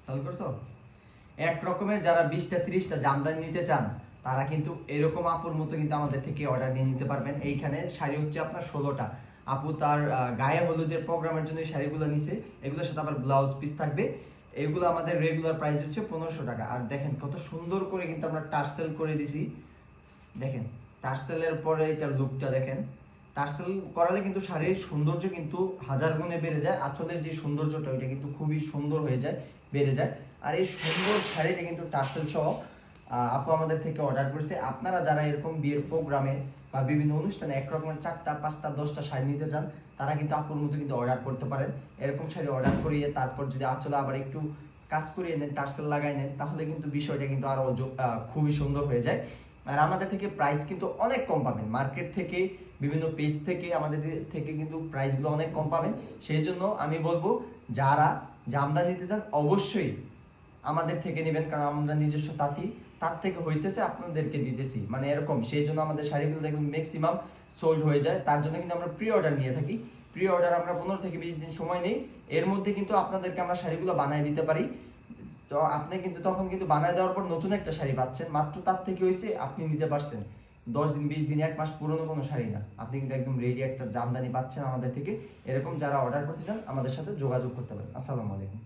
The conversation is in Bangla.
চালু করছো? এক রকমের যারা 20টা 30টা জামদানি নিতে চান তারা কিন্তু এরকম আপুর মতো কিন্তু আমাদের থেকে অর্ডার দিয়ে নিতে পারবেন। এইখানে শাড়ি হচ্ছে আপনার 16টা। আপু তার গায়ে হলুদের প্রোগ্রামের জন্য এই শাড়িগুলো নিছে, এগুলোর সাথে আবার ব্লাউজ পিস থাকবে। এগুলো আমাদের রেগুলার প্রাইস হচ্ছে 1500 টাকা। আর দেখেন কত সুন্দর করে কিন্তু আমরা টার্সেল করে দিছি। দেখেন টার্সেলের পরে এটার লুকটা দেখেন। টার্সেল করালে কিন্তু শাড়ির সৌন্দর্য কিন্তু হাজার গুণে বেড়ে যায়। আঁচলের যে সৌন্দর্যটা ওইটা কিন্তু খুবই সুন্দর হয়ে যায়, বেড়ে যায়। আর এই সুন্দর শাড়িটা কিন্তু টার্সেল সহ আপু আমাদের থেকে অর্ডার করেছে। আপনারা যারা এরকম বিয়ের প্রোগ্রামে বা বিভিন্ন অনুষ্ঠানে একরকমের 4টা 5টা 10টা শাড়ি নিতে চান তারা কিন্তু আপুর মতো কিন্তু অর্ডার করতে পারেন। এরকম শাড়ি অর্ডার করিয়ে তারপর যদি আঁচলে আবার একটু কাজ করিয়ে নেন, টার্সেল লাগাই নেন, তাহলে কিন্তু বিষয়টা কিন্তু আরো খুবই সুন্দর হয়ে যায়। আর আমাদের থেকে প্রাইস কিন্তু অনেক কম পাবেন, মার্কেট থেকে বিভিন্ন পেজ থেকে আমাদের থেকে কিন্তু প্রাইসগুলো অনেক কম পাবেন। সেই জন্য আমি বলবো যারা জামদানি নিতে চান অবশ্যই আমাদের থেকে নেবেন, কারণ আমরা নিজস্ব তাঁতি, তার থেকে হইতেছে আপনাদেরকে দিতেছি, মানে এরকম। সেই জন্য আমাদের শাড়িগুলো দেখবেন ম্যাক্সিমাম সোল্ড হয়ে যায়। তার জন্য কিন্তু আমরা প্রি অর্ডার নিয়ে থাকি। প্রি অর্ডার আমরা 15 থেকে 20 দিন সময় নেই, এর মধ্যে কিন্তু আপনাদেরকে আমরা শাড়িগুলো বানিয়ে দিতে পারি। তো আপনি কিন্তু তখন কিন্তু বানায় দেওয়ার পর নতুন একটা শাড়ি পাচ্ছেন, মাত্র তার থেকে হয়েছে আপনি নিতে পারছেন 10 দিন 20 দিন 1 মাস পুরনো কোনো শাড়ি না, আপনি কিন্তু একদম রেডি একটা জামদানি পাচ্ছেন আমাদের থেকে। এরকম যারা অর্ডার করতে চান আমাদের সাথে যোগাযোগ করতে পারেন। আসসালামু আলাইকুম।